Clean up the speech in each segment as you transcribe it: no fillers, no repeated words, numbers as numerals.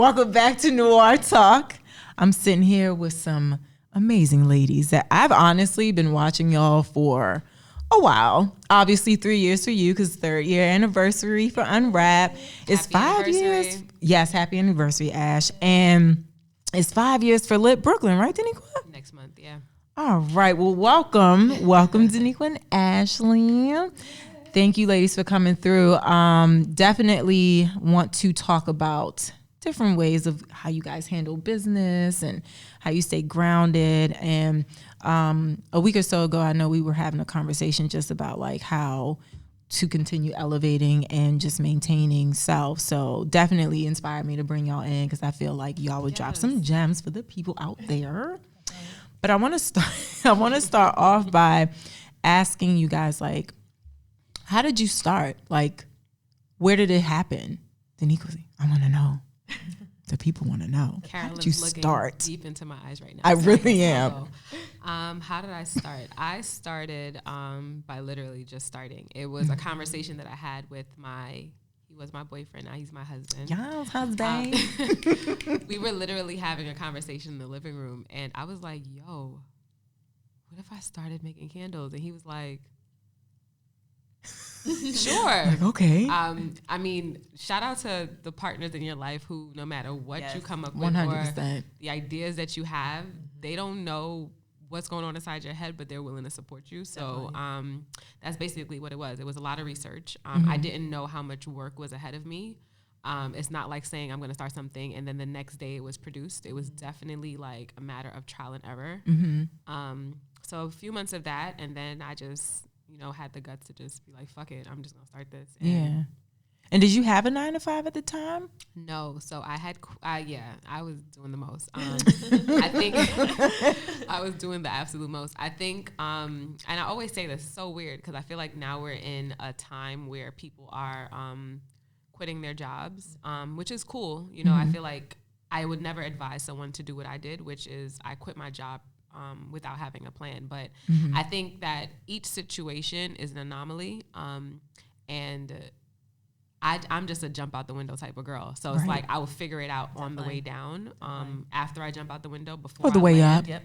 Welcome back to NOIRE Talk. I'm sitting here with some amazing ladies that I've honestly been watching y'all for a while. Obviously 3 years for you because third year anniversary for UNWRP. It's 5 years. Yes, happy anniversary, Ash. And it's 5 years for Litbklyn, right, Denequa? Next month, yeah. All right. Well, welcome, Denequa and Ashley. Thank you, ladies, for coming through. Definitely want to talk about different ways of how you guys handle business and how you stay grounded. And a week or so ago, I know we were having a conversation just about like how to continue elevating and just maintaining self. So definitely inspired me to bring y'all in because I feel like y'all would drop some gems for the people out there. But I want to start off by asking you guys, like, how did you start? Like, where did it happen? Denequa, I want to know. The people want to know. Carolyn's how did you start? Deep into my eyes right now. I really am. How did I start? I started by literally just starting. It was a conversation that I had with he was my boyfriend. Now he's my husband. Yes, husband. We were literally having a conversation in the living room, and I was like, "Yo, what if I started making candles?" And he was like, "Sure." Like, okay. I mean, shout out to the partners in your life who, no matter what you come up with 100%. or the ideas that you have, they don't know what's going on inside your head, but they're willing to support you. So that's basically what it was. It was a lot of research. I didn't know how much work was ahead of me. It's not like saying I'm going to start something and then the next day it was produced. It was definitely like a matter of trial and error. So a few months of that, and then I just had the guts to just be like, fuck it, I'm just gonna start this. And And did you have a 9-to-5 at the time? No. So I had, I was doing the most. I think I was doing the absolute most. I think, and I always say this, so weird, because I feel like now we're in a time where people are quitting their jobs, which is cool. You know, I feel like I would never advise someone to do what I did, which is I quit my job without having a plan. But I think that each situation is an anomaly, and I'm just a jump out the window type of girl. So it's like I will figure it out on the way down, after I jump out the window, before the I way land. up.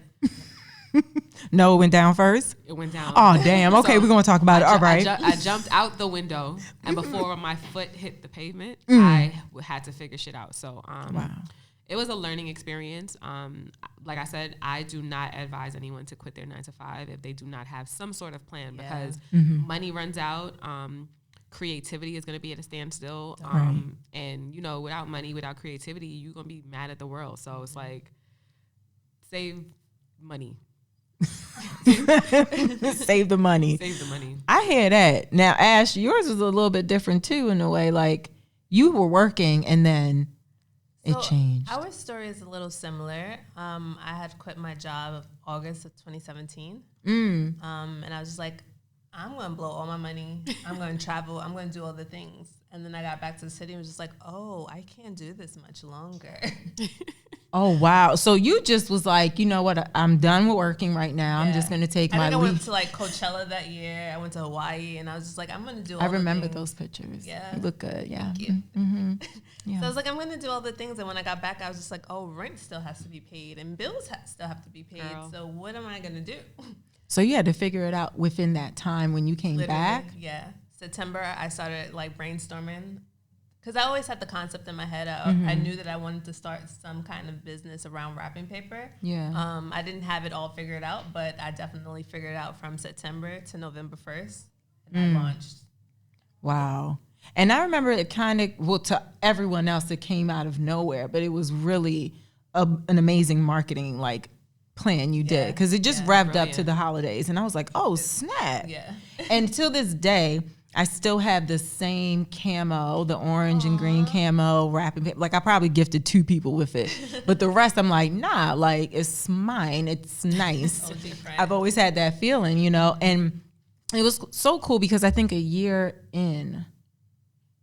Yep. No, it went down first? It went down. Oh, damn. Okay, so we're going to talk about it. All right. I jumped out the window, and before my foot hit the pavement, I had to figure shit out. So wow. It was a learning experience. Like I said, I do not advise anyone to quit their 9-to-5 if they do not have some sort of plan, because money runs out. Creativity is going to be at a standstill. And, you know, without money, without creativity, you're going to be mad at the world. So it's like, save money. Save the money. Save the money. I hear that. Now, Ash, yours was a little bit different too, in a way. Like, you were working and then it changed. Our story is a little similar. I had quit my job of August of 2017. And I was just like, I'm going to blow all my money. I'm going to travel. I'm going to do all the things. And then I got back to the city and was just like, oh, I can't do this much longer. Oh, wow. So you just was like, you know what? I'm done with working right now. I'm just going to take my leave. I went to like Coachella that year. I went to Hawaii, and I was just like, I'm going to do all the things. I remember those pictures. Yeah. You look good. Yeah. Thank you. Yeah. So I was like, I'm going to do all the things. And when I got back, I was just like, oh, rent still has to be paid and bills still have to be paid. Girl. So what am I going to do? So you had to figure it out within that time when you came back? Yeah. September, I started like brainstorming, because I always had the concept in my head. I knew that I wanted to start some kind of business around wrapping paper. Yeah. I didn't have it all figured out, but I definitely figured it out from September to November 1st, and I launched. Wow. And I remember it kind of, well, to everyone else, it came out of nowhere, but it was really an amazing marketing plan you did, because it just revved up to the holidays, and I was like, oh, snap. Yeah. And till this day, I still have the same camo, the orange and green camo wrapping paper. Like, I probably gifted 2 people with it, but the rest I'm like, nah, like, it's mine. It's nice. I've always had that feeling, you know, and it was so cool because I think a year in,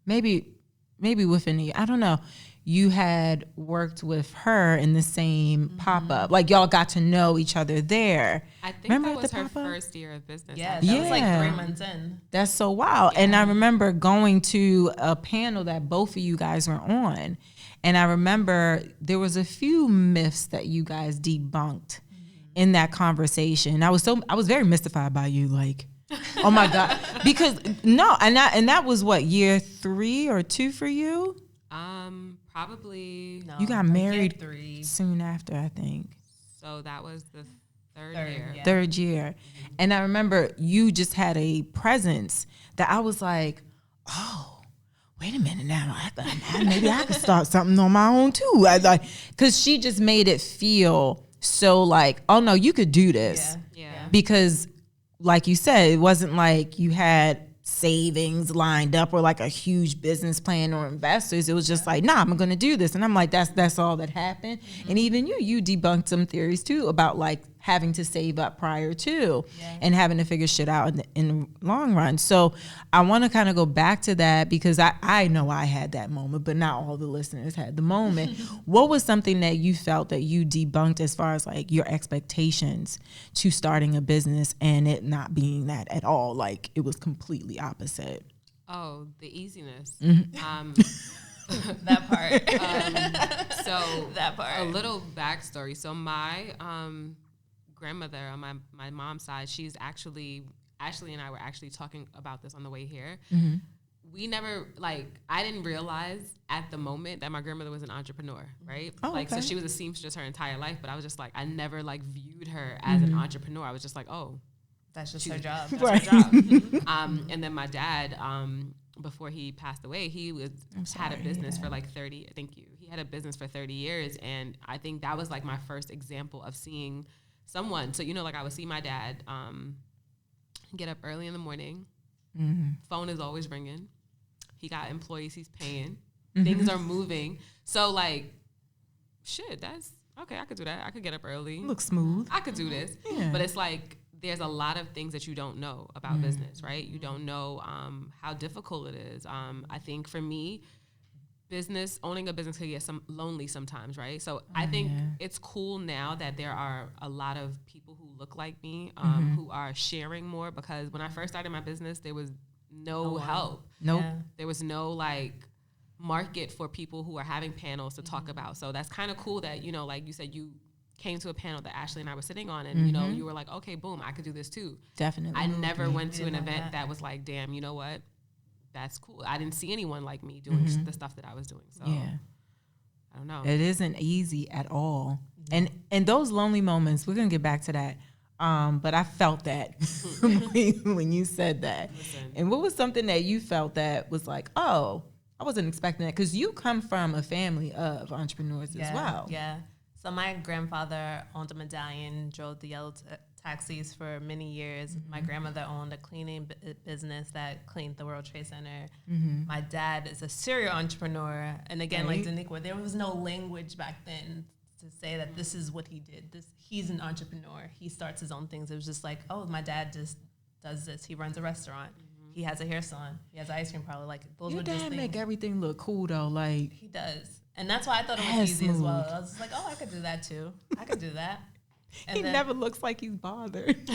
maybe within a year, I don't know, you had worked with her in the same pop-up. Like, y'all got to know each other there. I think that was her first year of business. Yeah, that was like 3 months in. That's so wild. Yeah. And I remember going to a panel that both of you guys were on. And I remember there was a few myths that you guys debunked in that conversation. I was very mystified by you, like, oh my God. Because and that was what, year 3 or 2 for you? Probably. No, You got married 3. soon after, I think. So that was the third year. Yeah. 3rd year. And I remember you just had a presence that I was like, oh, wait a minute now. Maybe I could start something on my own too. Because she just made it feel so like, oh no, you could do this. Yeah. Because like you said, it wasn't like you had savings lined up or like a huge business plan or investors. It was just like, nah, I'm going to do this. And I'm like, that's all that happened. And even you debunked some theories too about like having to save up prior to and having to figure shit out in the long run. So I want to kind of go back to that because I know I had that moment, but not all the listeners had the moment. What was something that you felt that you debunked as far as like your expectations to starting a business and it not being that at all? Like it was completely opposite. Oh, the easiness. That part. So that part. A little backstory. So my grandmother on my mom's side, she's actually, Ashley and I were actually talking about this on the way here. We never, I didn't realize at the moment that my grandmother was an entrepreneur, right? Oh, okay. So she was a seamstress her entire life, but I was just like, I never viewed her as an entrepreneur. I was just like, oh, that's just her job. That's her job. And then my dad, before he passed away, he had a business for 30. Thank you. He had a business for 30 years, and I think that was my first example of seeing someone. So I would see my dad get up early in the morning. Phone is always ringing. He got employees he's paying. Things are moving. So shit, that's okay. I could do that. I could get up early. Looks smooth. I could do this. Yeah. But it's there's a lot of things that you don't know about business, right? You don't know how difficult it is. I think for me, owning a business can get lonely sometimes, right? So I think it's cool now that there are a lot of people who look like me, who are sharing more, because when I first started my business, there was no help. Nope. Yeah. There was no market for people who are having panels to talk about. So that's kind of cool that, like you said, you came to a panel that Ashley and I were sitting on, and you were like, okay, boom, I could do this too. Definitely. I never went to an event that was like, damn, you know what? That's cool. I didn't see anyone like me doing the stuff that I was doing. So I don't know. It isn't easy at all. And those lonely moments, we're gonna get back to that. But I felt that when you said that. Listen. And what was something that you felt that was like, oh, I wasn't expecting that? Because you come from a family of entrepreneurs as well. Yeah. So my grandfather owned a medallion, drove the yellow taxis for many years. My grandmother owned a cleaning business that cleaned the World Trade Center. My dad is a serial entrepreneur. And again, like Denequa, there was no language back then to say that this is what he did. He's an entrepreneur. He starts his own things. It was just like, oh, my dad just does this. He runs a restaurant. He has a hair salon. He has an ice cream parlor. Those Your were just dad things. make everything look cool though. He does. And that's why I thought it was easy as well. I was just like, oh, I could do that too. I could do that. And he never looks like he's bothered.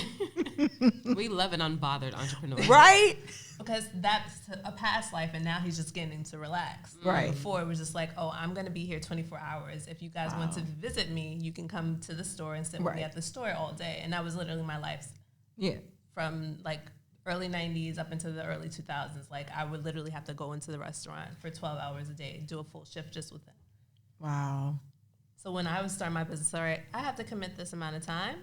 We love an unbothered entrepreneur. Right? Because that's a past life, and now he's just getting to relax. Right. Before, it was just like, oh, I'm going to be here 24 hours. If you guys want to visit me, you can come to the store and sit with me at the store all day. And that was literally my life. Yeah. From early 90s up into the early 2000s. I would literally have to go into the restaurant for 12 hours a day, do a full shift just with them. Wow. So when I was starting my business, all right, I have to commit this amount of time,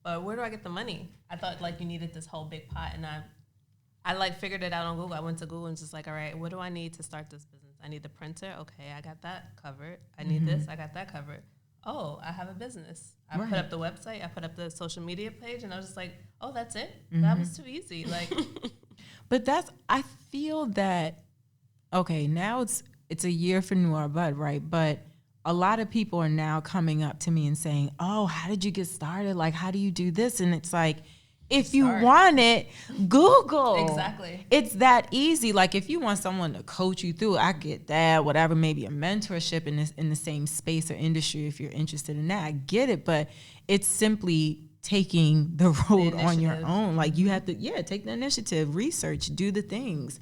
but where do I get the money? I thought you needed this whole big pot, and I figured it out on Google. I went to Google and just all right, what do I need to start this business? I need the printer. Okay, I got that covered. I need this. I got that covered. Oh, I have a business. I put up the website. I put up the social media page, and I was just like, oh, that's it? That was too easy. But I feel that, okay, now it's a year for NOIRE, right? But a lot of people are now coming up to me and saying, oh, how did you get started? How do you do this? And it's like, if you want it, Google. Exactly. It's that easy. If you want someone to coach you through, I get that, whatever, maybe a mentorship in the same space or industry if you're interested in that, I get it. But it's simply taking the road on your own. You have to, take the initiative, research, do the things.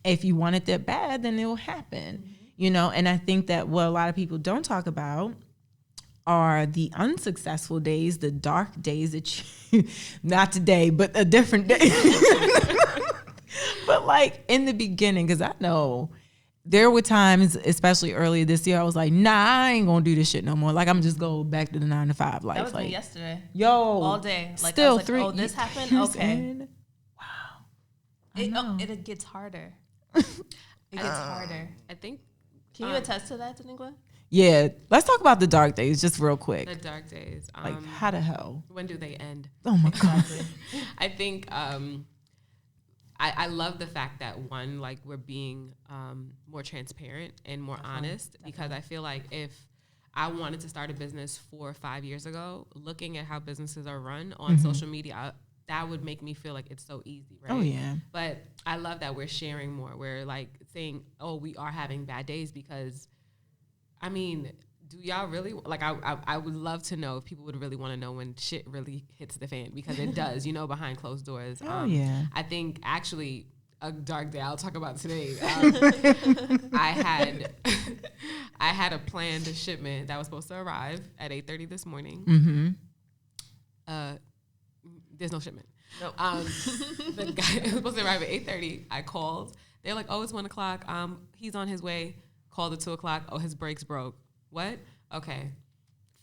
If you want it that bad, then it will happen. You know, and I think that what a lot of people don't talk about are the unsuccessful days, the dark days that you, not today, but a different day. But like in the beginning, because I know there were times, especially earlier this year, I was like, nah, I ain't gonna do this shit no more. Like, I'm just go back to the 9-to-5 life. That was like, me yesterday. Yo. All day. Like, Still I was like, 3 oh, this happened? years Okay. in. Wow. It gets harder. It gets harder. I think. Can you attest to that, Denequa? Yeah. Let's talk about the dark days just real quick. The dark days. Like, how the hell? When do they end? Oh, my God. I think I love the fact that, one, like, we're being more transparent and more honest, because I feel like if I wanted to start a business 4 or 5 years ago, looking at how businesses are run on social media, that would make me feel like it's so easy, right? Oh, yeah. But I love that we're sharing more. We're like saying, oh, we are having bad days, because, I mean, do y'all really, like, I would love to know if people would really want to know when shit really hits the fan, because it does, you know, behind closed doors. Oh, yeah. I think actually a dark day I'll talk about today. I had a planned shipment that was supposed to arrive at 8:30 this morning. Mm-hmm. There's no shipment. Nope. The guy was supposed to arrive at 8:30. I called. They're like, oh, it's 1 o'clock. He's on his way. Called at 2 o'clock. Oh, his brakes broke. What? Okay.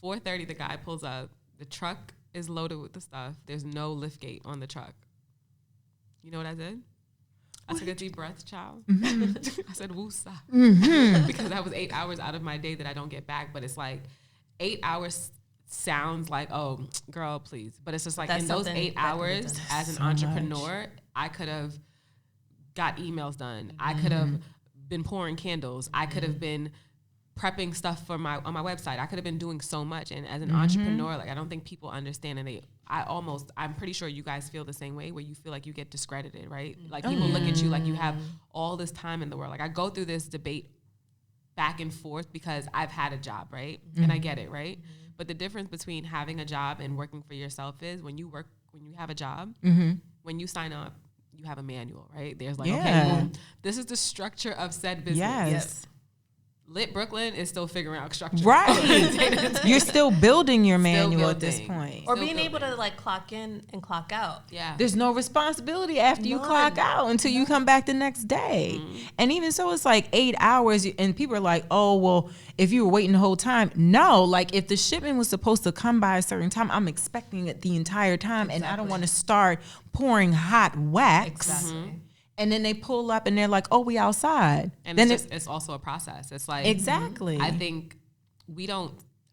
4:30, the guy pulls up. The truck is loaded with the stuff. There's no lift gate on the truck. You know what I did? I took a deep breath, child. I said, woosah. Because that was 8 hours out of my day that I don't get back. But it's like 8 hours sounds like, oh, girl, please. But it's just like, That's in those 8 hours as an so entrepreneur, I could have got emails done. I could have been pouring candles. I could have been prepping stuff for on my website. I could have been doing so much. And as an entrepreneur, like, I don't think people understand, and I'm pretty sure you guys feel the same way, where you feel like you get discredited, right? Like, people look at you like you have all this time in the world. Like, I go through this debate back and forth because I've had a job, right? And I get it, right? But the difference between having a job and working for yourself is when you have a job, when you sign up, you have a manual, right? There's like, okay, boom, this is the structure of said business. Yes. Litbklyn is still figuring out structure. Right. You're still building your manual at this point. Or being able to, like, clock in and clock out. Yeah. There's no responsibility after you clock out until you come back the next day. And even so, it's like 8 hours, and people are like, oh, well, if you were waiting the whole time. No, like, if the shipment was supposed to come by a certain time, I'm expecting it the entire time. And I don't want to start pouring hot wax. Exactly. And then they pull up and they're like, oh, we outside. And then it's also a process. It's like, exactly. I think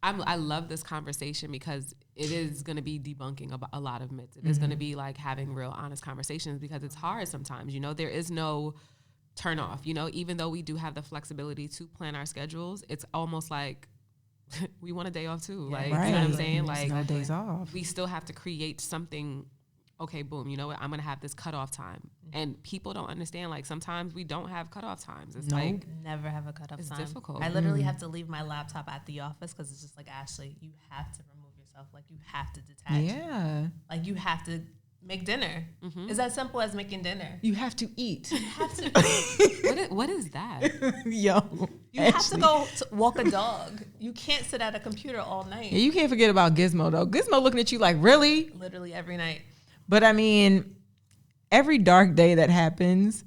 I love this conversation because it is going to be debunking about a lot of myths. It is going to be like having real honest conversations, because it's hard sometimes. You know, there is no turn off, you know, even though we do have the flexibility to plan our schedules, it's almost like we want a day off too. Like, right. You know what I'm saying? There's like, no days off. We still have to create something. Okay, boom, you know what? I'm going to have this cutoff time. And people don't understand, like, sometimes we don't have cutoff times. It's like, never have a cutoff it's time. difficult. I literally have to leave my laptop at the office, because it's just like, Ashley, you have to remove yourself. Like, you have to detach. Yeah. Like, you have to make dinner. It's as simple as making dinner. You have to eat. You have to. what is that? Yo. You have to go walk a dog. You can't sit at a computer all night. Yeah, you can't forget about Gizmo, though. Gizmo looking at you like, really? Literally every night. But I mean, every dark day that happens,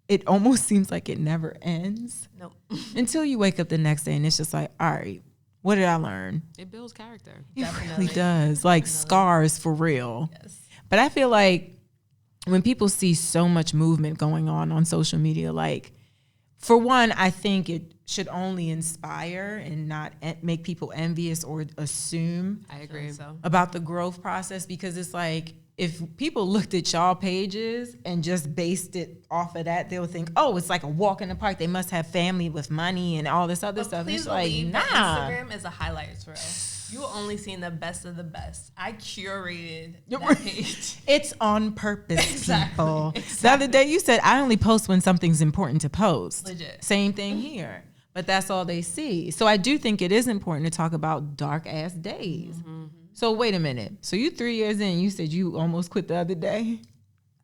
it almost seems like it never ends. Nope. Until you wake up the next day and it's just like, all right, what did I learn? It builds character. It really does. Like, scars for real. Yes. But I feel like when people see so much movement going on social media, like, for one, I think it should only inspire and not make people envious or assume I agree. about the growth process, because it's like, if people looked at y'all pages and just based it off of that, they'll think, oh, it's like a walk in the park. They must have family with money and all this other stuff. Please it's like, believe nah. that Instagram is a highlights reel. You are only seeing the best of the best. I curated that page. It's on purpose, Exactly. people. Exactly. The other day you said, I only post when something's important to post. Legit. Same thing here. But that's all they see. So I do think it is important to talk about dark ass days. So wait a minute. So you 3 years in, you said you almost quit the other day?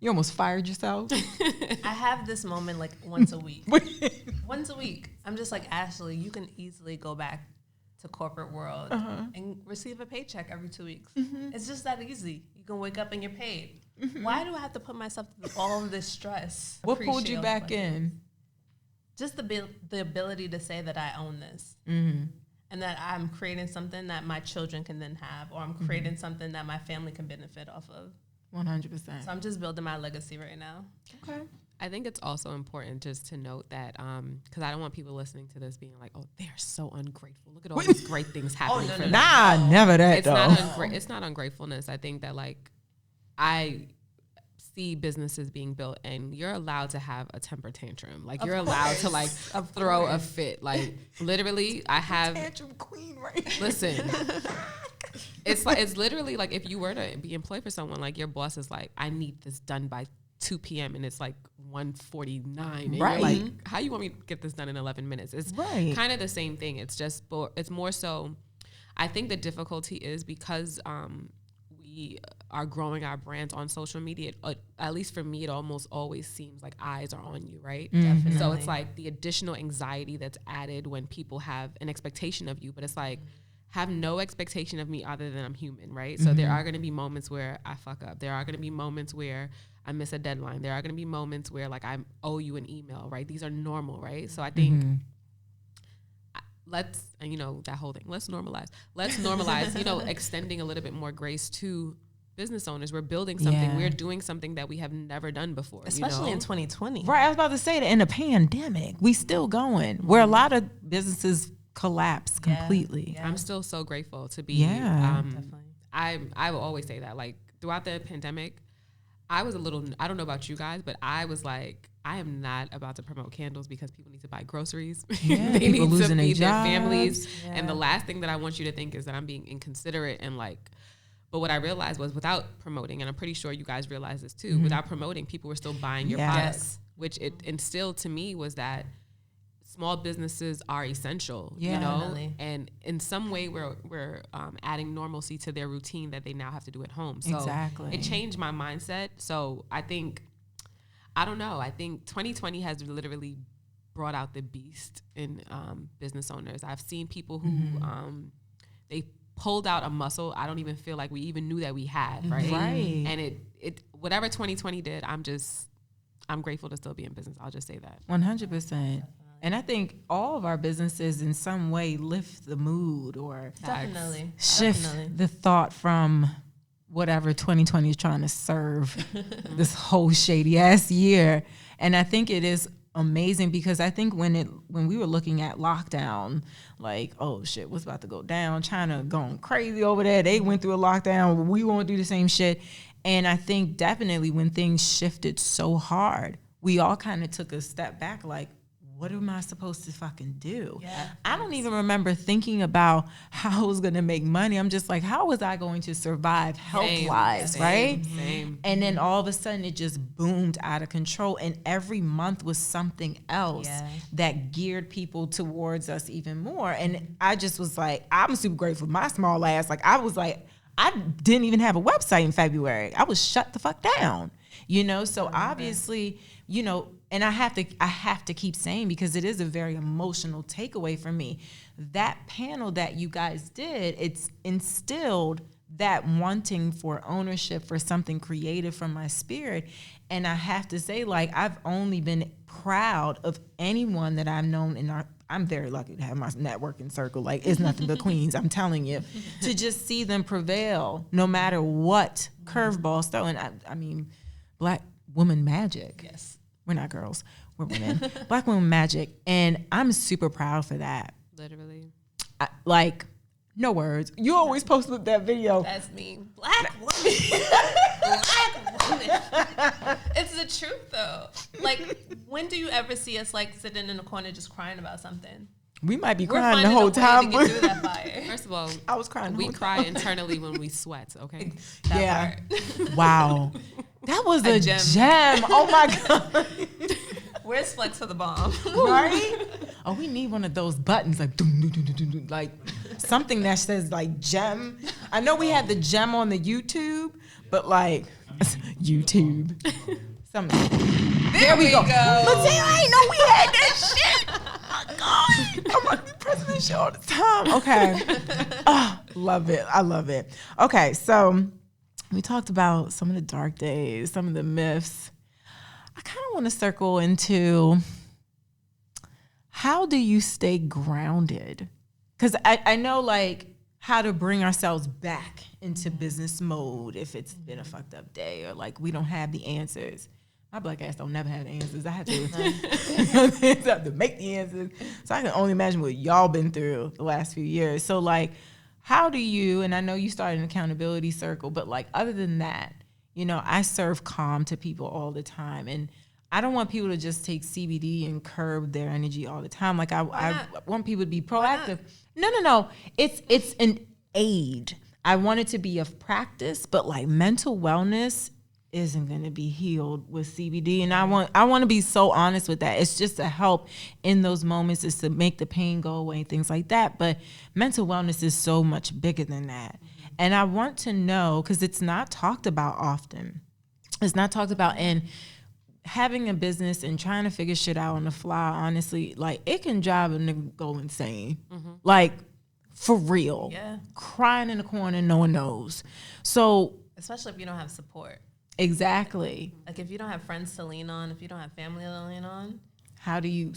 You almost fired yourself. I have this moment like once a week. Once a week. I'm just like, Ashley, you can easily go back to corporate world and receive a paycheck every 2 weeks. It's just that easy. You can wake up and you're paid. Why do I have to put myself through all of this stress? What pulled you back in? Just the ability to say that I own this. And that I'm creating something that my children can then have, or I'm creating something that my family can benefit off of. 100%. So I'm just building my legacy right now. Okay. I think it's also important just to note that, because I don't want people listening to this being like, oh, they're so ungrateful. Look at all these great things happening for them. Nah, never that, It's not ungratefulness. I think that, like, I see businesses being built and you're allowed to have a temper tantrum. Like, you're allowed to, like, throw a fit. Like, literally, I have... Tantrum queen, right? Listen... It's literally like if you were to be employed for someone, like your boss is like, I need this done by 2 p.m. and it's like 1:49. And right. You're like, how you want me to get this done in 11 minutes? It's kind of the same thing. It's just, it's more so, I think the difficulty is because we are growing our brands on social media. At least for me, it almost always seems like eyes are on you, right? Definitely. So it's like the additional anxiety that's added when people have an expectation of you, but it's like, have no expectation of me other than I'm human, right? So there are going to be moments where I fuck up. There are going to be moments where I miss a deadline. There are going to be moments where like I owe you an email, right? These are normal, right? So I think let's normalize, extending a little bit more grace to business owners. We're building something. We're doing something that we have never done before. Especially in 2020. Right. I was about to say that in a pandemic, we still going. Where a lot of businesses collapse completely. I'm still so grateful to be. Definitely. I will always say that. Like throughout the pandemic, I was I don't know about you guys, but I was like, I am not about to promote candles because people need to buy groceries. Yeah, they people need to losing feed their their families. Yeah. And the last thing that I want you to think is that I'm being inconsiderate and like, but what I realized was without promoting, and I'm pretty sure you guys realize this too, without promoting, people were still buying your products, which it instilled to me was that small businesses are essential, Definitely. and in some way we're adding normalcy to their routine that they now have to do at home. So it changed my mindset. So I think 2020 has literally brought out the beast in business owners. I've seen people who they pulled out a muscle I don't even feel like we even knew that we had, right? And it whatever 2020 did, I'm grateful to still be in business. I'll just say that. 100%. And I think all of our businesses in some way lift the mood or shift the thought from whatever 2020 is trying to serve this whole shady ass year. And I think it is amazing because I think when we were looking at lockdown, like, oh shit, what's about to go down? China going crazy over there. They went through a lockdown. We won't do the same shit. And I think definitely when things shifted so hard, we all kind of took a step back like, what am I supposed to fucking do? Yeah. I don't even remember thinking about how I was going to make money. I'm just like, how was I going to survive health-wise, right? Same. And then all of a sudden it just boomed out of control. And every month was something else that geared people towards us even more. And I just was like, I'm super grateful for my small ass. Like, I was like, I didn't even have a website in February. I was shut the fuck down, So obviously, and I have to keep saying, because it is a very emotional takeaway for me, that panel that you guys did, it's instilled that wanting for ownership for something creative from my spirit. And I have to say, like, I've only been proud of anyone that I've known I'm very lucky to have my networking circle. Like, it's nothing but queens, I'm telling you, to just see them prevail no matter what curveballs throw. And I mean, Black woman magic. Yes. We're not girls, we're women. Black woman magic. And I'm super proud for that. Literally. No words. You always post that video. That's me. Black woman. Black woman. It's the truth though. Like, when do you ever see us like sitting in the corner just crying about something? We might be crying the whole time. To get through that fire. First of all, I was crying. We cry internally when we sweat, okay? That part. Wow. That was a gem. Oh my God. Where's Flex for the bomb? Right? Oh, we need one of those buttons, like, doo, doo, doo, doo, doo, like something that says like gem. I know we had the gem on the YouTube, but like YouTube. Something. There we go. Mateo, I didn't know we had that shit. Oh my God. I'm like, we pressing this shit all the time. Okay. Oh, love it. I love it. Okay, so we talked about some of the dark days, some of the myths. I kind of want to circle into how do you stay grounded? Because I know like how to bring ourselves back into business mode if it's been a fucked up day or like we don't have the answers. My black ass don't never have the answers. I have to make the answers. So I can only imagine what y'all been through the last few years. So like, how do you, and I know you started an accountability circle, but like other than that, you know, I serve calm to people all the time. And I don't want people to just take CBD and curb their energy all the time. Like I want people to be proactive. No. It's an aid. I want it to be of practice, but like mental wellness isn't going to be healed with CBD. And I want to be so honest with that. It's just to help in those moments, is to make the pain go away and things like that. But mental wellness is so much bigger than that. And I want to know, because it's not talked about often. It's not talked about. And having a business and trying to figure shit out on the fly, honestly, like it can drive a nigga go insane. Like for real. Yeah. Crying in the corner, no one knows. So especially if you don't have support. Exactly. Like if you don't have friends to lean on, if you don't have family to lean on. How do you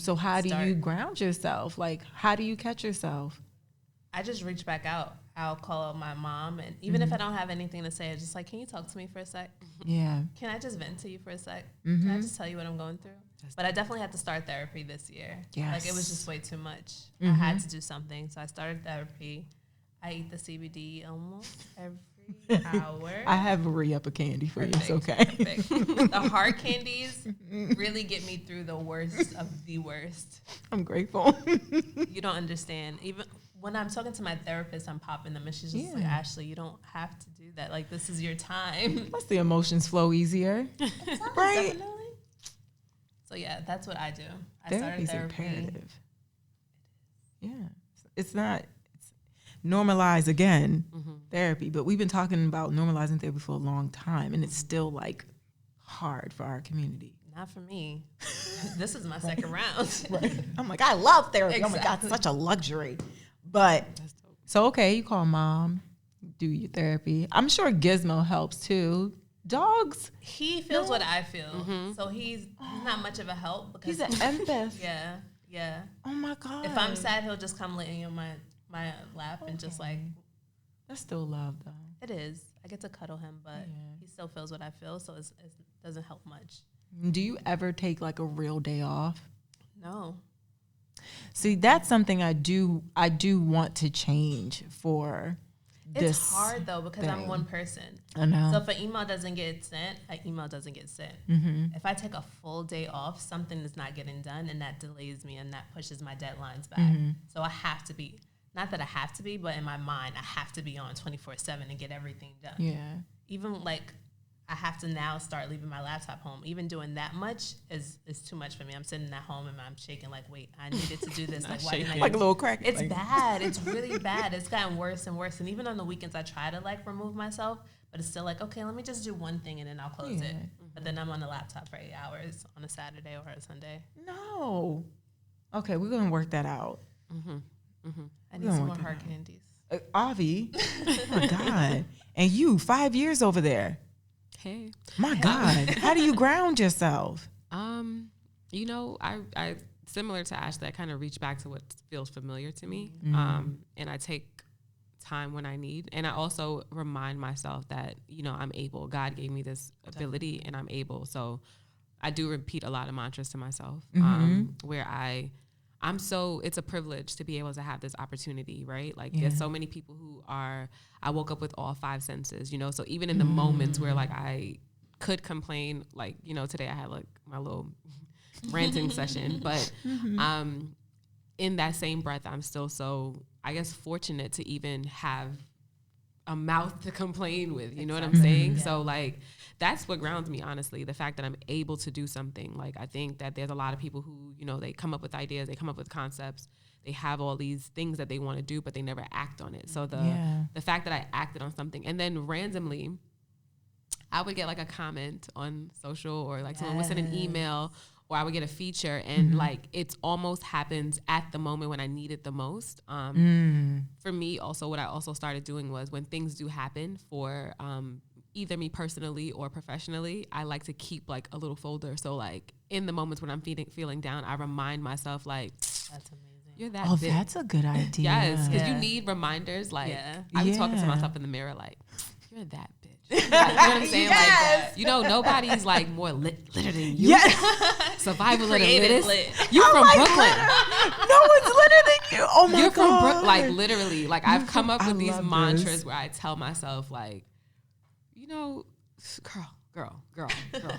ground yourself? Like, how do you catch yourself? I just reach back out. I'll call my mom, and even if I don't have anything to say, I'm just like, can you talk to me for a sec? Yeah. Can I just vent to you for a sec? Can I just tell you what I'm going through? But I definitely had to start therapy this year. Yes. Like it was just way too much. I had to do something. So I started therapy. I eat the CBD almost every hour. I have a re-up of candy for Perfect, you. It's okay. Perfect. The hard candies really get me through the worst of the worst. I'm grateful. You don't understand. Even when I'm talking to my therapist, I'm popping them, and she's just like, Ashley, you don't have to do that. Like, this is your time. Plus the emotions flow easier. Right? Definitely. So, yeah, that's what I do. I Therapy's started therapy. imperative. Yeah. It's not... normalize again therapy, but we've been talking about normalizing therapy for a long time, and it's still like hard for our community. Not for me. This is my second round. Right. I'm like, I love therapy. Exactly. Oh my God, such a luxury. But so okay, you call mom, do your therapy. I'm sure Gizmo helps too. Dogs. He feels what I feel, so he's not much of a help because he's an empath. Yeah. Oh my God. If I'm sad, he'll just come laying on my lap and just like. That's still love though. It is. I get to cuddle him, but he still feels what I feel, so it doesn't help much. Do you ever take like a real day off? No. See, that's something I do want to change for this. It's hard though because I'm one person. I know. So if an email doesn't get sent, an email doesn't get sent. If I take a full day off, something is not getting done, and that delays me and that pushes my deadlines back. So I have to be, not that I have to be, but in my mind, I have to be on 24/7 and get everything done. Yeah. Even like I have to now start leaving my laptop home. Even doing that much is too much for me. I'm sitting at home and I'm shaking like, wait, I needed to do this. Like, why didn't I? Like a little crack. It's bad. It's really bad. It's gotten worse and worse. And even on the weekends, I try to like remove myself, but it's still like, okay, let me just do one thing and then I'll close it. But then I'm on the laptop for 8 hours on a Saturday or a Sunday. No. Okay, we're gonna work that out. I need some more hard candies. Avi, oh my God, and you 5 years over there. Hey. My God, how do you ground yourself? You know, I similar to Ashley, I kind of reach back to what feels familiar to me. And I take time when I need. And I also remind myself that, you know, I'm able. God gave me this ability and I'm able. So I do repeat a lot of mantras to myself, where it's a privilege to be able to have this opportunity, right? Like there's so many people who I woke up with all 5 senses, you know? So even in the moments where like I could complain, like, you know, today I had like my little ranting session, but in that same breath, I'm still so, I guess, fortunate to even have a mouth to complain with, you know what I'm saying? Yeah. So like, that's what grounds me, honestly, the fact that I'm able to do something. Like, I think that there's a lot of people who, you know, they come up with ideas, they come up with concepts, they have all these things that they want to do, but they never act on it. So the fact that I acted on something, and then randomly, I would get like a comment on social, or like someone would send an email, or I would get a feature, and like it's almost happens at the moment when I need it the most. For me, also, what I also started doing was when things do happen for either me personally or professionally, I like to keep like a little folder. So like in the moments when I'm feeling down, I remind myself like, That's amazing. You're that. Oh, bitch. that's a good idea. Yes, because you need reminders. Like I was talking to myself in the mirror, like you're that bitch. Like, you know what I'm saying? Yes. Like, nobody's like more litter than you. Yes. Survival of the littest. Lit. You from like Brooklyn. No one's litter than you. Oh my You're God. from Brooklyn. Like literally. Like I've come up I with these love mantras this. where I tell myself like, girl.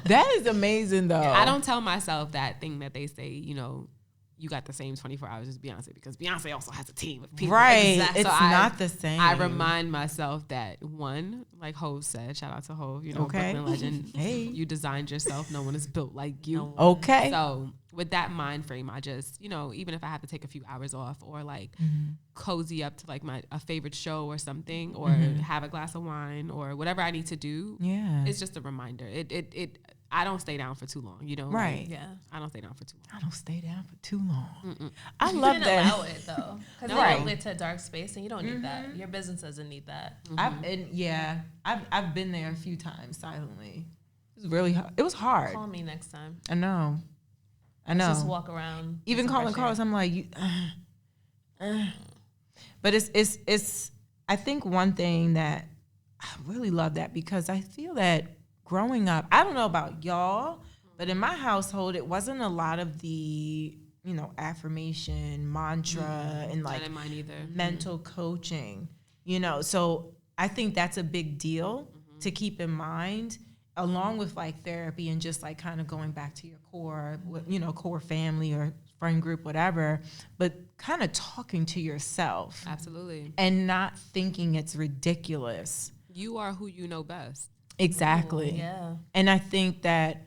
That is amazing though. I don't tell myself that thing that they say, you got the same 24 hours as Beyonce, because Beyonce also has a team of people. Right. Exactly. It's So not the same. I remind myself that, one, like Hov said, shout out to Hov, Brooklyn legend. Hey. You designed yourself. No one is built like you. Okay. So with that mind frame, I just, even if I have to take a few hours off, or like cozy up to like a favorite show or something, or have a glass of wine, or whatever I need to do. Yeah. It's just a reminder. I don't stay down for too long, Right. Like, I don't stay down for too long. I don't stay down for too long. Mm-mm. I You love didn't that. allow it though, because Right. you lit to a dark space, and you don't need that. Your business doesn't need that. I've been there a few times silently. It was really hard. It was hard. Call me next time. I know. Let's just walk around. Even get some calling fresh air. calls, I'm like, but it's. I think one thing that I really love that, because I feel that growing up, I don't know about y'all, but in my household, it wasn't a lot of the affirmation, mantra, and like Not in mine either. mental coaching. So I think that's a big deal to keep in mind, along with like therapy and just like kind of going back to your core, core family or friend group, whatever, but kind of talking to yourself. Absolutely. And not thinking it's ridiculous. You are who you know best. Exactly. Yeah. And I think that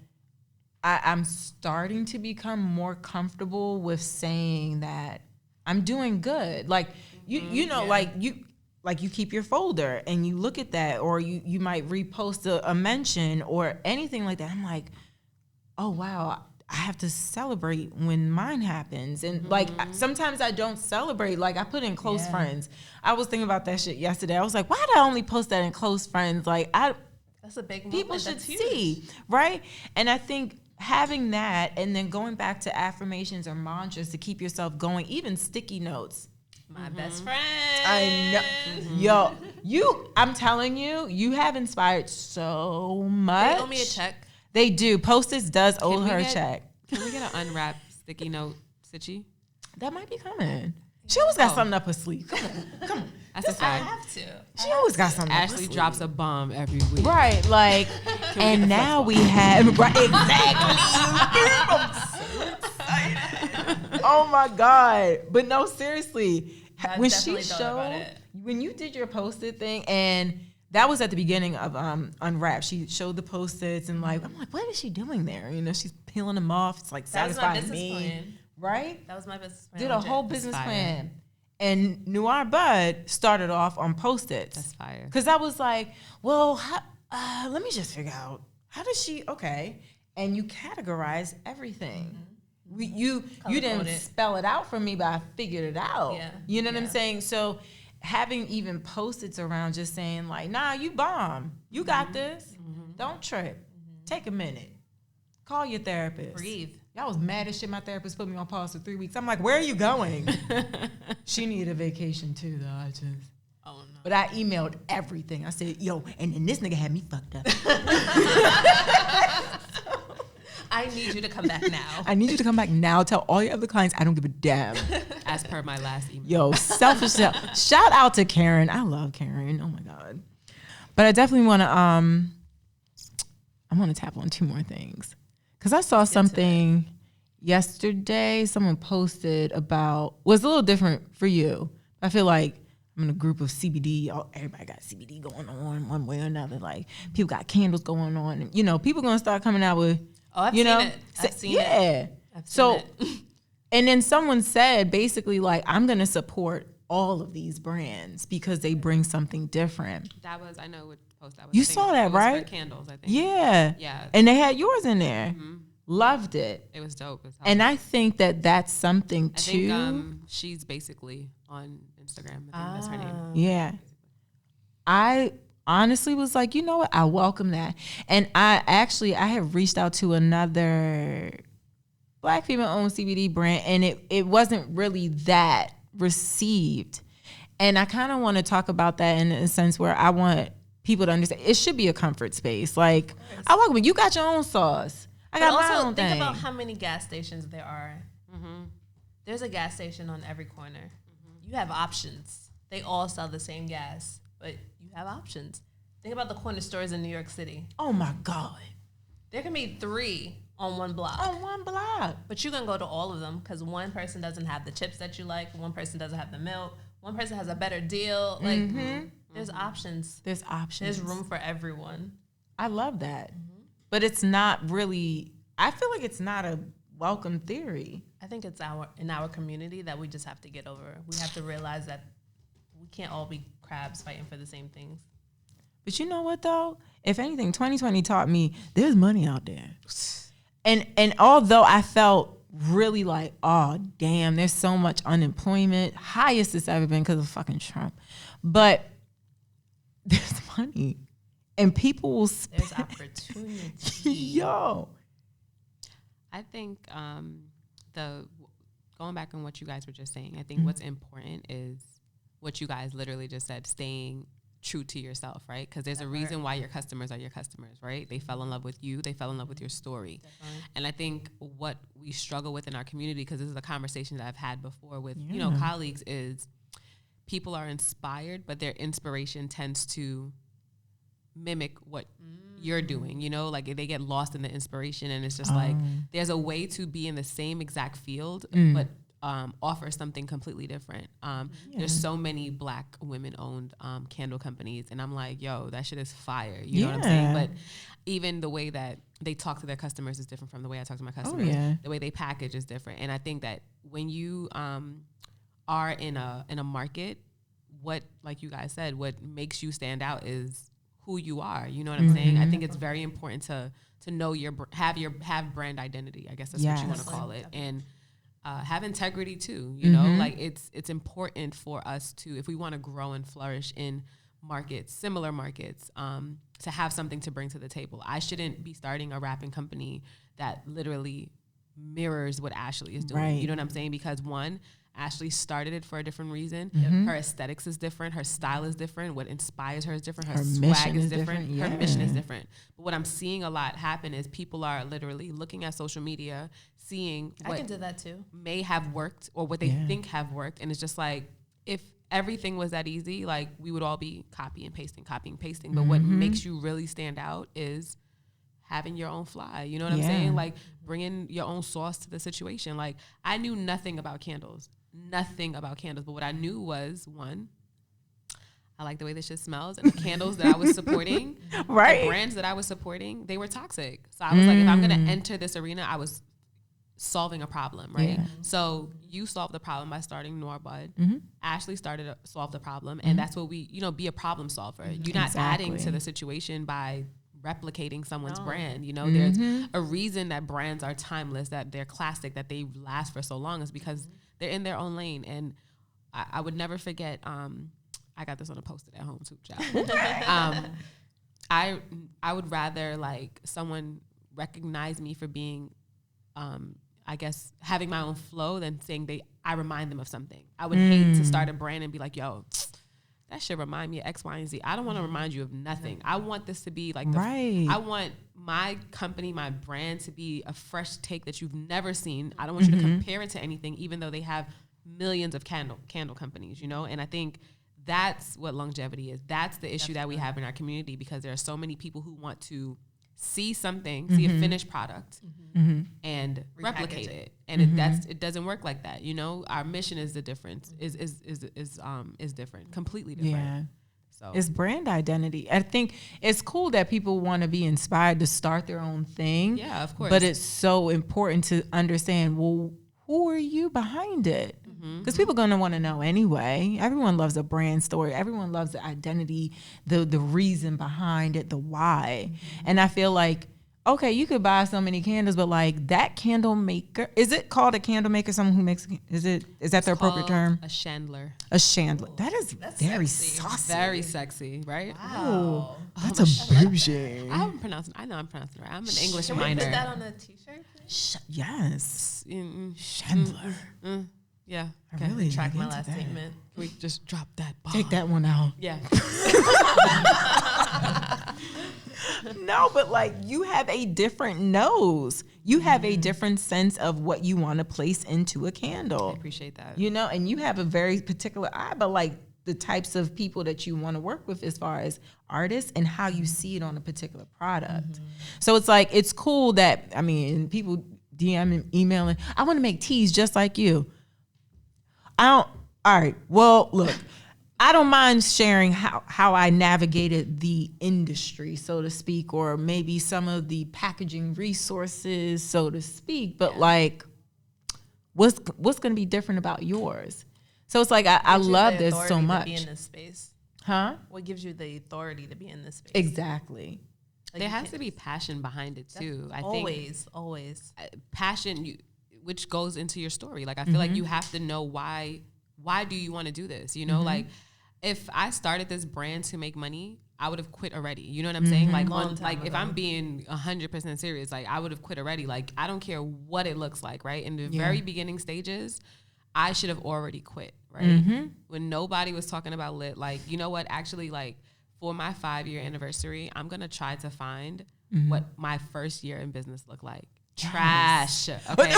I'm starting to become more comfortable with saying that I'm doing good. Like, like you keep your folder and you look at that, or you might repost a mention or anything like that. I'm like, oh, wow, I have to celebrate when mine happens. And like, sometimes I don't celebrate. Like I put in close friends. I was thinking about that shit yesterday. I was like, why did I only post that in close friends? Like That's a big people movement. should That's huge. see, right? And I think having that, and then going back to affirmations or mantras to keep yourself going, even sticky notes. My best friend. I know. Yo, I'm telling you, you have inspired so much. They owe me a check. They do. Post-its does owe we her a get- check. Can we get an unwrapped sticky note, Sitchy? That might be coming. She always got something up her sleeve. Come on. That's a I fact. have to. She always got something up her Ashley sleeve. drops a bomb every week. Right, like, and now we have, right, exactly. Oh my God. But no, seriously. I've When definitely she thought about showed, it. when you did your Post-it thing, and that was at the beginning of Unwrap. She showed the Post-its, and like, I'm like, what is she doing there? She's peeling them off. It's like That was my satisfying business me. plan. Right? That was my business plan. Did a legit. whole business fire. plan. And NOIRE Bud started off on Post-its. That's fire. Because I was like, well, let me just figure out, how does she, okay. And you categorize everything. You didn't Color-coded. spell it out for me, but I figured it out. Yeah. You know what I'm Yeah. saying? So having even Post-its around, just saying like, nah, you bomb. You got this. Don't trip. Take a minute. Call your therapist. Breathe. Y'all was mad as shit. My therapist put me on pause for 3 weeks. I'm like, where are you going? She needed a vacation too, though. Oh no. But I emailed everything. I said, yo, and then this nigga had me fucked up. I need you to come back now. I need you to come back now. Tell all your other clients I don't give a damn. As per my last email. Yo, selfish. Shout out to Karen. I love Karen. Oh my God. But I definitely want to. I want to tap on two more things, because I saw something yesterday. Someone posted about was a little different for you. I feel like I'm in a group of CBD. Everybody got CBD going on one way or another. Like people got candles going on. And, people gonna start coming out with. Oh, I've seen it. I've seen it. Yeah. I've seen So, it. and then someone said basically like, I'm gonna support all of these brands because they bring something different. That was, I know what post that was. You saw that, right? For candles, I think. Yeah. Yeah. And they had yours in there. Mm-hmm. Loved it. It was dope. And I think that that's something too. I think she's basically on Instagram. I think that's her name. Yeah. I honestly was like, you know what? I welcome that. And I have reached out to another Black female-owned CBD brand, and it wasn't really that received. And I kind of want to talk about that in a sense where I want people to understand it should be a comfort space. Like, I welcome it. You got your own sauce. I got my own thing. Think about how many gas stations there are. Mm-hmm. There's a gas station on every corner. Mm-hmm. You have options. They all sell the same gas, but you have options. Think about the corner stores in New York City. Oh my God. There can be 3 on one block. But you can go to all of them because one person doesn't have the chips that you like. One person doesn't have the milk. One person has a better deal. Like, there's options. There's options. There's room for everyone. I love that. Mm-hmm. But it's not really, I feel like it's not a welcome theory. I think it's in our community that we just have to get over. We have to realize that we can't all be crabs fighting for the same things. But you know what though? If anything, 2020 taught me there's money out there. And although I felt really like, oh damn, there's so much unemployment, highest it's ever been because of fucking Trump. But there's money. And people will spend. There's opportunity. Yo. I think going back on what you guys were just saying, I think what's important is what you guys literally just said, staying true to yourself, right? Because there's a reason why your customers are your customers, right? They fell in love with you. They fell in love with your story. Definitely. And I think what we struggle with in our community, because this is a conversation that I've had before with, colleagues, is people are inspired, but their inspiration tends to mimic what you're doing, like they get lost in the inspiration, and it's just like there's a way to be in the same exact field but offer something completely different. There's so many Black women-owned candle companies, and I'm like, yo, that shit is fire. You know what I'm saying? But even the way that they talk to their customers is different from the way I talk to my customers. The way they package is different. And I think that when you are in a market, what, like you guys said, what makes you stand out is who you are. You know what I'm saying? I think it's very important to know have brand identity. I guess that's what you want to call it. And have integrity too, like it's important for us to, if we want to grow and flourish in similar markets, to have something to bring to the table. I shouldn't be starting a wrapping company that literally mirrors what Ashley is doing. Right. You know what I'm saying? Because one, Ashley started it for a different reason. Her aesthetics is different. Her style is different. What inspires her is different. Her swag is different. Her mission is different. But what I'm seeing a lot happen is people are literally looking at social media, seeing what I can do that too. May have worked or what they think have worked. And it's just like, if everything was that easy, like we would all be copy and pasting. But what makes you really stand out is having your own fly. You know what I'm saying? Like bringing your own sauce to the situation. Like I knew nothing about candles. But what I knew was, one, I like the way this shit smells, and the candles that I was supporting, the brands that I was supporting, they were toxic. So I was like, if I'm gonna enter this arena, I was solving a problem, right? So you solved the problem by starting NOIRE Bud. Ashley solved the problem, and that's what we, be a problem solver. You're not adding to the situation by replicating someone's brand. There's a reason that brands are timeless, that they're classic, that they last for so long, is because they're in their own lane. And I would never forget, I got this on a post-it at home too, child. I would rather like someone recognize me for being, I guess, having my own flow than saying I remind them of something. I would hate to start a brand and be like, yo, that should remind me of X, Y, and Z. I don't want to remind you of nothing. I want this to be like I want my company, my brand to be a fresh take that you've never seen. I don't want you to compare it to anything, even though they have millions of candle companies, And I think that's what longevity is. That's the issue that we have in our community, because there are so many people who want to see something, see a finished product, and replicate it. And it doesn't work like that. Our mission is the difference. Is different, completely different. Yeah. So it's brand identity. I think it's cool that people want to be inspired to start their own thing. Yeah, of course. But it's so important to understand, well, who are you behind it? Because people going to want to know anyway. Everyone loves a brand story. Everyone loves the identity, the reason behind it, the why. And I feel like, okay, you could buy so many candles, but like that candle maker, is it called a candle maker? Someone who makes, is that the appropriate term? A chandler. A chandler. That's very sexy. saucy. Very sexy, right? Wow. That's a bougie. I know I'm pronouncing it right. I'm an English Can we minor. put that on a t-shirt? Yes. Mm-mm. Chandler. Yeah. I Okay. really Track my into last that. statement. We just drop that bomb. Take that one out. Yeah. No, but like you have a different nose. You have a different sense of what you want to place into a candle. I appreciate that. You know, and you have a very particular eye, but like the types of people that you want to work with as far as artists and how you see it on a particular product. So it's like, it's cool that, I mean, people DMing, emailing, I want to make teas just like you. All right, well, look, I don't mind sharing how I navigated the industry, so to speak, or maybe some of the packaging resources, so to speak, but like, what's going to be different about yours? So it's like, I love this so much. To be in this space. Huh? What gives you the authority to be in this space? Exactly. Like There has to be passion behind it too. I think always. passion, which goes into your story. Like I feel like you have to know why do you want to do this? You know, like if I started this brand to make money, I would have quit already. You know what I'm saying? Like if I'm being 100% serious, like I would have quit already. Like I don't care what it looks like, right? In the very beginning stages, I should have already quit, right? When nobody was talking about lit, like, you know what? Actually, like for my 5-year anniversary, I'm going to try to find what my first year in business looked like. Trash. Okay.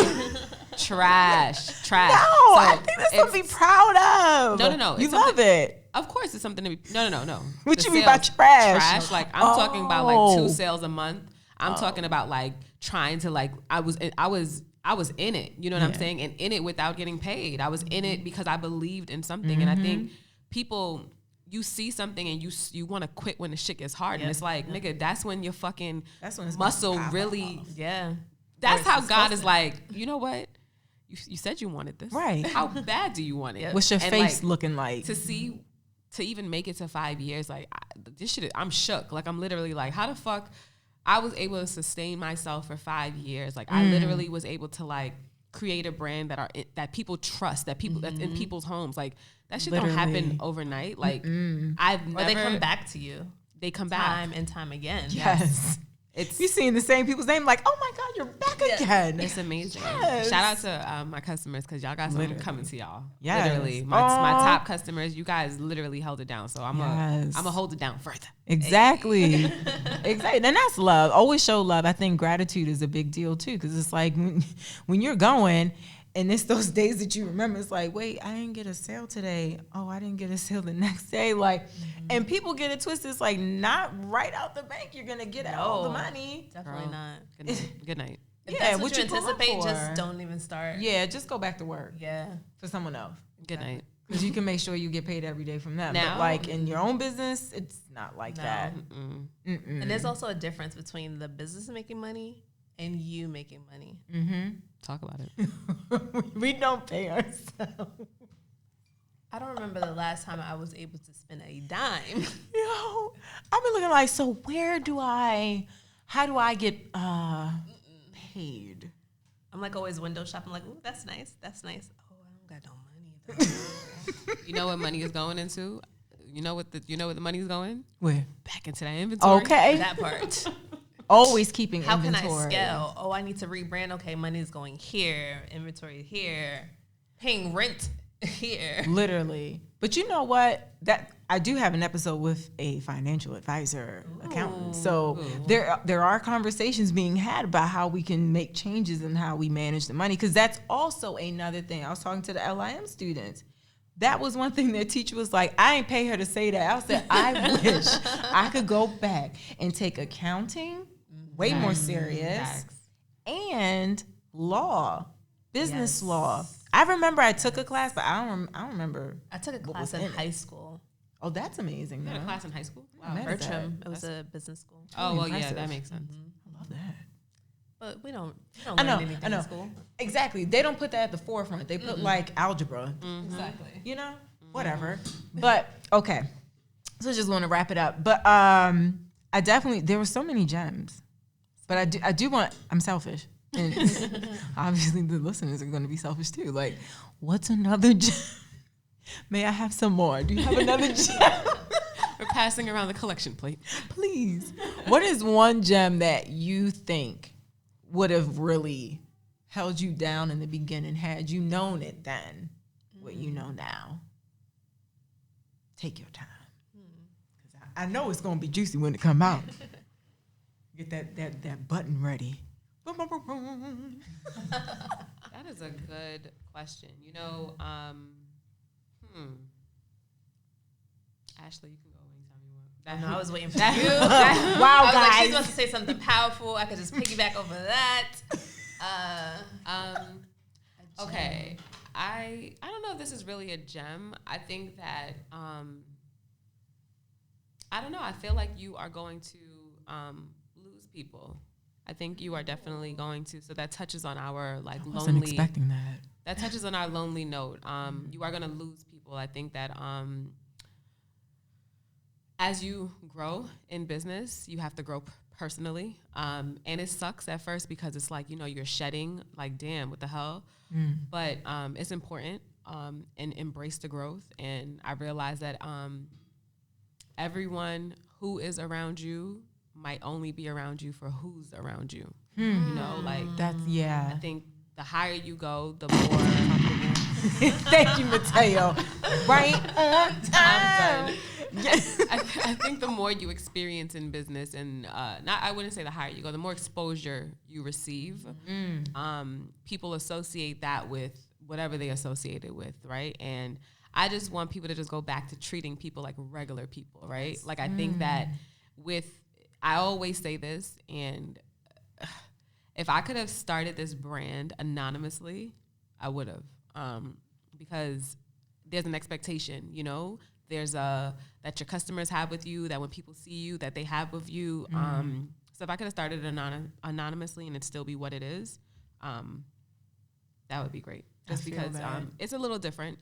trash. No, I think that's something to be proud of. No. You love it. Of course, it's something to be. No. What The you mean by trash? Trash. Like I'm talking about like 2 sales a month. I'm talking about like trying to like I was in it. You know what I'm saying? And in it without getting paid. I was in it because I believed in something. And I think people, you see something and you want to quit when the shit gets hard. And it's like, nigga, that's when your fucking muscle really. Yeah. That's how God is like, you know what? You said you wanted this. Right. How bad do you want it? What's your And, face like, looking like? to even make it to 5 years, like this shit, I'm shook. Like I'm literally like, how the fuck I was able to sustain myself for 5 years? Like I literally was able to like create a brand that people trust, that people that's in people's homes. Like that shit don't happen overnight. Like I've never. Or they come back to you. They come back Time and time again. Yes. You seeing the same people's name, like, oh my God, you're back again. It's amazing. Yes. Shout out to my customers because y'all got something coming to y'all. Yes. Literally, my top customers, you guys literally held it down. So I'm gonna hold it down further. Exactly. Exactly. And that's love. Always show love. I think gratitude is a big deal too, because it's like when you're going and it's those days that you remember, it's like, wait, I didn't get a sale today. Oh, I didn't get a sale the next day. Like, and people get it twisted. It's like, not right out the bank. You're going to get all the money. Definitely not. Good night. Good night. If that's what you anticipate, just don't even start. Yeah, just go back to work. Yeah. For someone else. Good night. Because you can make sure you get paid every day from them. Now, but like in your own business, it's not like that. And there's also a difference between the business making money and you making money. Talk about it. We don't pay ourselves. I don't remember the last time I was able to spend a dime. Yo, I've been looking like, so how do I get paid? I'm like always window shopping, like, ooh, that's nice. That's nice. Oh, I don't got no money though. You know what money is going into? You know what the money is going? Where? Back into that inventory. Okay. That part. Always keeping How inventory. can I scale? Oh, I need to rebrand. Okay, money is going here. Inventory here. Paying rent here. Literally. But you know what? That I do have an episode with a financial advisor, accountant. So there are conversations being had about how we can make changes in how we manage the money. Because that's also another thing. I was talking to the LIM students. That was one thing their teacher was like, I ain't pay her to say that. I said, I wish I could go back and take accounting, way more serious, and law, business law. I remember I took a class, but I don't remember. I took a class in high school. Oh, that's amazing. You had a class in high school? Wow, Bertram. It was a business school. Oh, well, impressive. yeah, that makes sense. I love that. But we don't learn anything in school. Exactly. They don't put that at the forefront. They put like algebra. Exactly. You know? Whatever. But okay. So I just want to wrap it up. But there were so many gems. But I do want, I'm selfish. And obviously the listeners are going to be selfish too. Like, what's another gem? May I have some more? Do you have another gem? We're passing around the collection plate. Please. What is one gem that you think would have really held you down in the beginning had you known it then, what you know now? Take your time. Because I know it's going to be juicy when it come out. Get that button ready. That is a good question. You know, Ashley, you can go anytime you want. I was waiting for that. you. Wow, I was guys. like, she's about to say something powerful. I could just piggyback over that. Okay. I don't know if this is really a gem. I think that I don't know. I feel like you are going to lose people. I think you are definitely going to. So that touches on our like lonely. I wasn't expecting that. That touches on our lonely note. You are going to lose people. I think that as you grow in business, you have to grow personally. And it sucks at first because it's like, you know, you're shedding, like, damn, what the hell? But it's important and embrace the growth. And I realize that everyone who is around you might only be around you for who's around you. You know, like That's, yeah. I think the higher you go, the more comfortable. Thank you, Mateo. Right on time. I'm done. I think the more you experience in business, and I wouldn't say the higher you go, the more exposure you receive. People associate that with whatever they associate it with, right? And I just want people to just go back to treating people like regular people, right? Like I think that I always say this, and if I could have started this brand anonymously, I would have, because there's an expectation, you know, there's that your customers have with you, that when people see you, that they have with you. So if I could have started it anonymously and it still be what it is, that would be great. Just because it's a little different.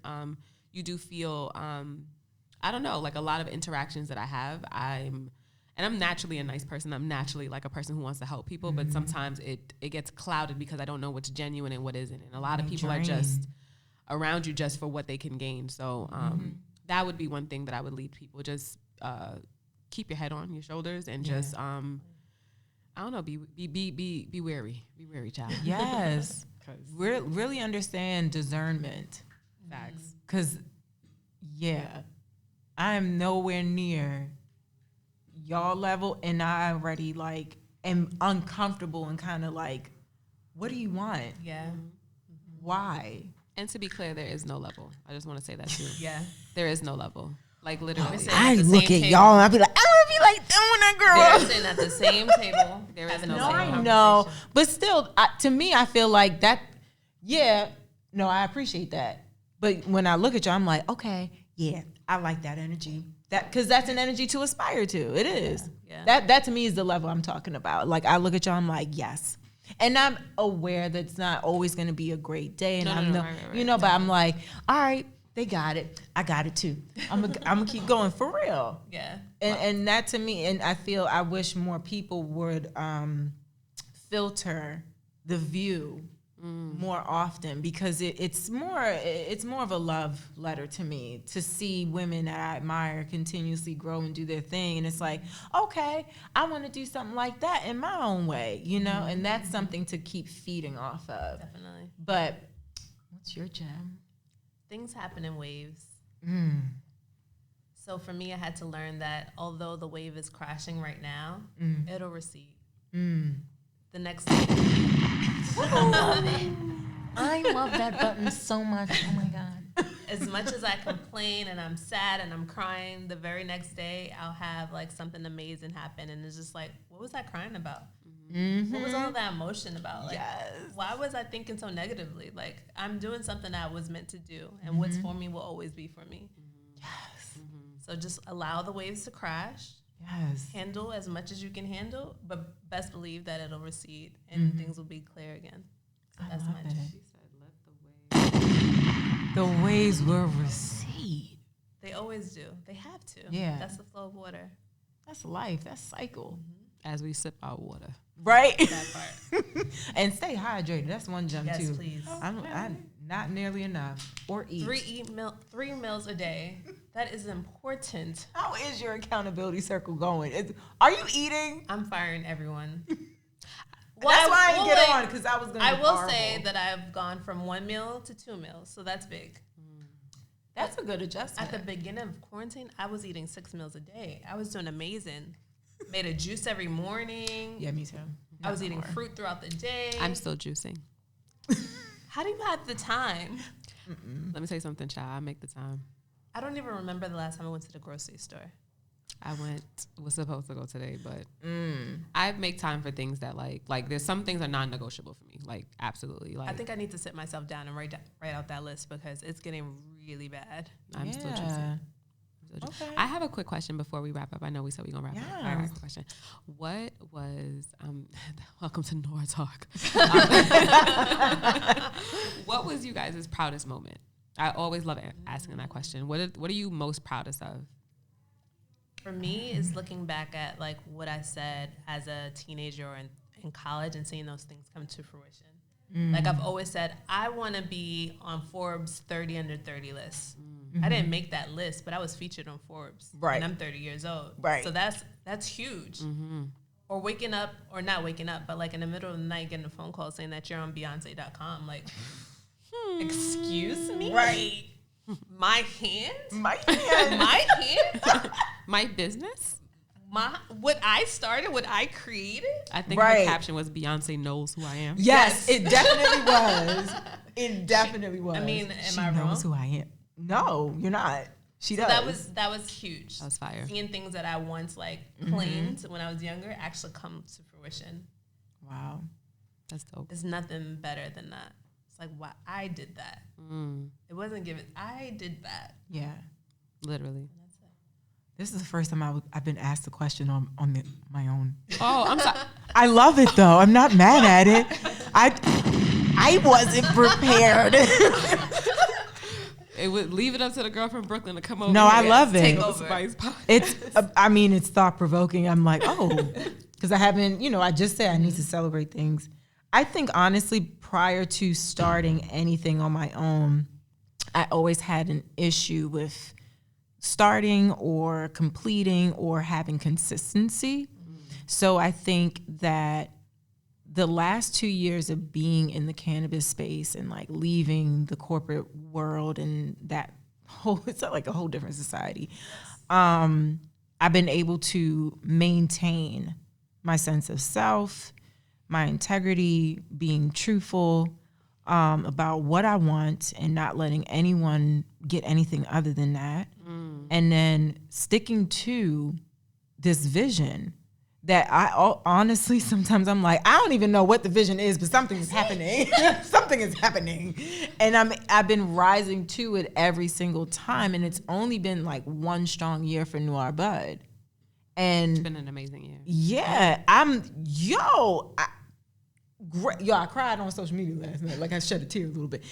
You do feel, I don't know, like a lot of interactions that I have, and I'm naturally a nice person. I'm naturally like a person who wants to help people, but sometimes it gets clouded because I don't know what's genuine and what isn't. And a lot of people are just around you just for what they can gain. So that would be one thing that I would lead people. Just keep your head on your shoulders and just, I don't know, be wary. Be wary, child. Yes. Really understand discernment. Facts. Because, I am nowhere near y'all level, and I already like am uncomfortable and kind of like, what do you want? Yeah. Why? And to be clear, there is no level. I just want to say that too. Yeah. There is no level. Like literally. I look at y'all and I be like, I want to be like them when I grow up. They're sitting at the same table. There is having no the same level. I know, but still, to me, I feel like that. Yeah, no, I appreciate that. But when I look at you, I'm like, okay, yeah, I like that energy. Because that's an energy to aspire to. It is. Yeah. That to me is the level I'm talking about. Like I look at y'all, I'm like, yes. And I'm aware that it's not always going to be a great day, and Right. you know, but I'm like, all right, they got it. I got it too. I'm gonna keep going for real. Yeah. And that to me, and I wish more people would filter the view more often, because it's more of a love letter to me to see women that I admire continuously grow and do their thing, and it's like, okay, I want to do something like that in my own way, you know, and that's something to keep feeding off of. Definitely. But what's your gem? Things happen in waves. So for me, I had to learn that although the wave is crashing right now, it'll recede. The next day. I love that button so much. Oh my God. As much as I complain and I'm sad and I'm crying, the very next day I'll have like something amazing happen, and it's just like, what was I crying about? What was all that emotion about? Like, why was I thinking so negatively? Like, I'm doing something I was meant to do, and what's for me will always be for me. Yes. So just allow the waves to crash Yes. Handle as much as you can handle, but best believe that it'll recede and things will be clear again. So that's my it. She said, let the The waves will recede. They always do. They have to. Yeah. That's the flow of water. That's life. That's cycle. as we sip our water. Right? That part. And stay hydrated. That's one gem, Yes, too. please. I'm not nearly enough. Or eat. 3 meals a day. That is important. How is your accountability circle going? Are you eating? I'm firing everyone. That's why I didn't get on, because I was going to I will say that I've gone from 1 meal to 2 meals, so that's big. That's a good adjustment. At the beginning of quarantine, I was eating 6 meals a day. I was doing amazing. Made a juice every morning. Yeah, me too. I was eating fruit throughout the day. I'm still juicing. How do you have the time? Let me tell you something, child. I make the time. I don't even remember the last time I went to the grocery store. I was supposed to go today, but I make time for things that like there's some things are non-negotiable for me. Like, absolutely. Like, I think I need to sit myself down and write out that list because it's getting really bad. I'm still juicing. Okay. I have a quick question before we wrap up. I know we said we're going to wrap up. I have a quick question. What was, welcome to NOIRE Talk. What was you guys' proudest moment? I always love asking that question. What are you most proudest of? For me, is looking back at like what I said as a teenager or in college and seeing those things come to fruition. Like I've always said, I want to be on Forbes 30 under 30 list. I didn't make that list, but I was featured on Forbes. Right. And I'm 30 years old. Right. So that's huge. Or waking up, or not waking up, but like in the middle of the night getting a phone call saying that you're on Beyonce.com. Like, excuse me? Right. My hand? My hand. My hand? My business? What I started, what I created? I think Right. the caption was Beyonce knows who I am. Yes, it definitely was. It definitely was. I mean, am she I wrong? knows who I am. No, you're not. She does. That was huge. That was fire. Seeing things that I once like claimed when I was younger actually come to fruition. Wow. That's dope. There's nothing better than that. It's like, wow, I did that. It wasn't given. I did that. Yeah. Literally. This is the first time I've been asked a question on my own. Oh, I'm sorry. I love it though. I'm not mad at it. I wasn't prepared. It would leave it up to the girl from Brooklyn to come over. No, I love it. Take over. It's it's thought provoking. I'm like, because I haven't, I just said I need to celebrate things. I think honestly, prior to starting anything on my own, I always had an issue with starting or completing or having consistency. So I think that the last 2 years of being in the cannabis space and like leaving the corporate world and that it's like a whole different society. I've been able to maintain my sense of self, my integrity, being truthful about what I want and not letting anyone get anything other than that. And then sticking to this vision that honestly, sometimes I'm like, I don't even know what the vision is, but something is happening. Something is happening. And I've been rising to it every single time. And it's only been like one strong year for NOIRE Bud. And It's been an amazing year. yeah, I cried on social media last night. Like I shed a tear a little bit.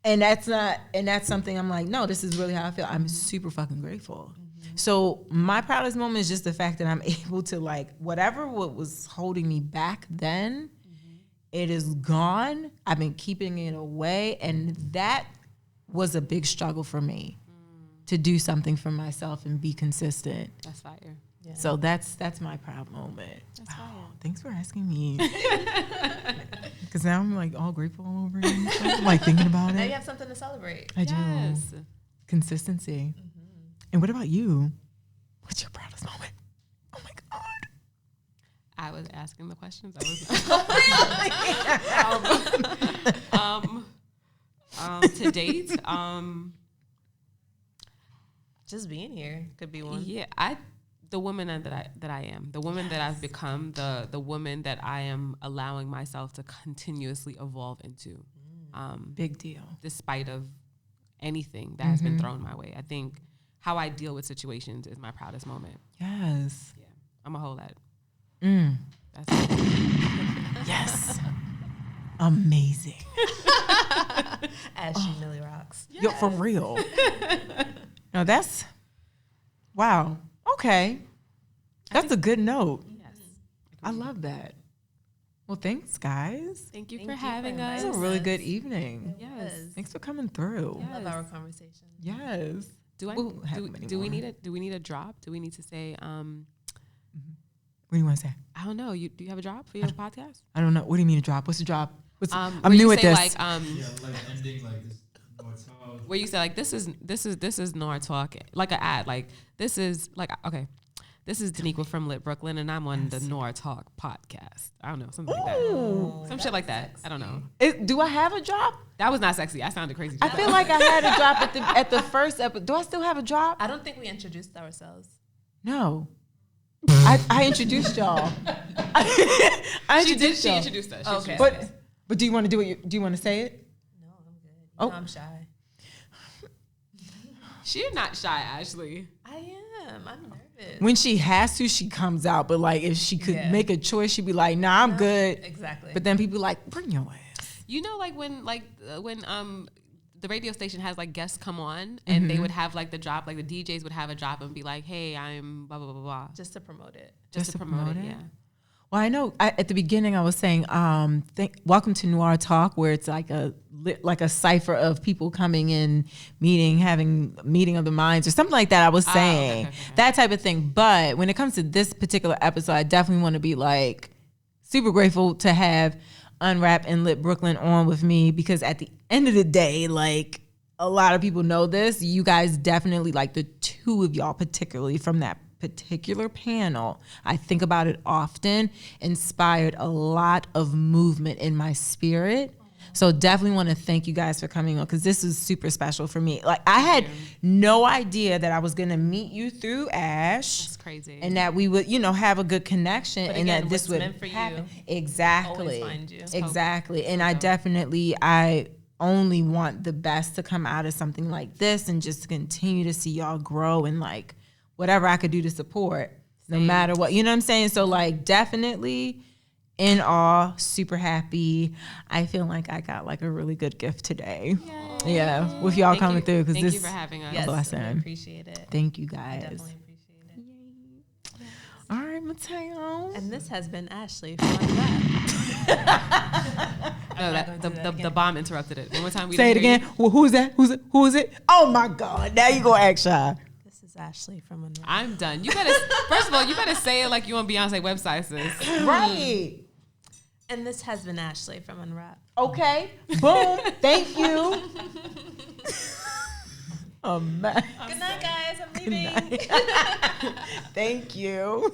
And that's something I'm like, no, this is really how I feel. I'm super fucking grateful. So my proudest moment is just the fact that I'm able to like, whatever what was holding me back then, it is gone. I've been keeping it away. And that was a big struggle for me to do something for myself and be consistent. That's fire. Yeah. So that's my proud moment. That's fire. Thanks for asking me. Because now I'm like all grateful all over again. I'm like thinking about Now it. you have something to celebrate. I do. Yes. Consistency. And what about you? What's your proudest moment? Oh my God. I was asking the questions. To date, Just being here could be one. yeah, the woman that I am, the woman that I've become, the woman that I am allowing myself to continuously evolve into, Big deal. despite of anything that has been thrown my way. I think how I deal with situations is my proudest moment. Yes. Yeah, I'm gonna hold that. That's Yes. Amazing. As she really rocks. Yo, for real. No, that's wow. Okay. That's a good note. yes. I love that. Well, thanks, guys. Thank you Thank for you having for us. This was a really good evening. Yes. Thanks for coming through. Yeah. Love our conversation. Yes. Do I We'll have many do we more. need a drop? Do we need to say What do you want to say? I don't know. Do you have a drop for your podcast? I don't know. What do you mean a drop? What's a drop? I'm where new you at say, this. Like, Yeah, like ending like this more talk. where you say like this is NOIRE Talk, like an ad, like this is like okay, this is Denequa from Litbklyn, and I'm on the NOIRE Talk podcast. I don't know, something like that, some shit like that. I don't know. Do I have a drop? That was not sexy. I sounded crazy. I feel like I had a drop at the first episode. Do I still have a drop? I don't think we introduced ourselves. No. I introduced y'all. I She introduced y'all. introduced us. Okay. But do you want to do it? Do you want to say it? No, I'm good. Oh. No, I'm shy. She's not shy, Ashley. I am. I'm nervous. When she has to, she comes out. But like, if she could Yeah. make a choice, she'd be like, "Nah, I'm good." Exactly. But then people like, "Bring your ass." You know, like when the radio station has like guests come on and they would have like the drop, like the DJs would have a drop and be like, "Hey, I'm blah blah blah blah," just to promote it. just to promote it. Yeah. Well, I know at the beginning I was saying, welcome to NOIRE Talk, where it's like a cipher of people coming in, having a meeting of the minds or something like that. I was saying okay. that type of thing. But when it comes to this particular episode, I definitely want to be like super grateful to have UNWRP and Litbklyn on with me, because at the end of the day, like a lot of people know this, you guys definitely, like the two of y'all particularly from that particular panel, I think about it often, inspired a lot of movement in my spirit. So definitely want to thank you guys for coming on, because this is super special for me. Like I had no idea that I was going to meet you through Ash. That's crazy. And that we would, have a good connection, But and again, that this what's would meant for you happen. Exactly. always find you. Exactly. And I only want the best to come out of something like this, and just continue to see y'all grow, and like whatever I could do to support, no matter what. You know what I'm saying? So like definitely in awe, super happy. I feel like I got like a really good gift today. Yeah, with y'all coming through, because Thank this you for having us. a Yes, blessing. I appreciate it. Thank you I guys. definitely appreciate it. All right, Mateo. And this has been Ashley from UNWRP. No, not gonna do that the bomb interrupted it. One more time. We Say it didn't hear again. Well, who's that? Who is it? Oh my God! Now you gonna act shy. This is Ashley from UNWRP. I'm done. You better first of all, you better say it like you on Beyonce website, sis. Right. And this has been Ashley from UNWRP. Okay. Boom. Thank you. Oh man. Good night, guys. I'm leaving. Thank you.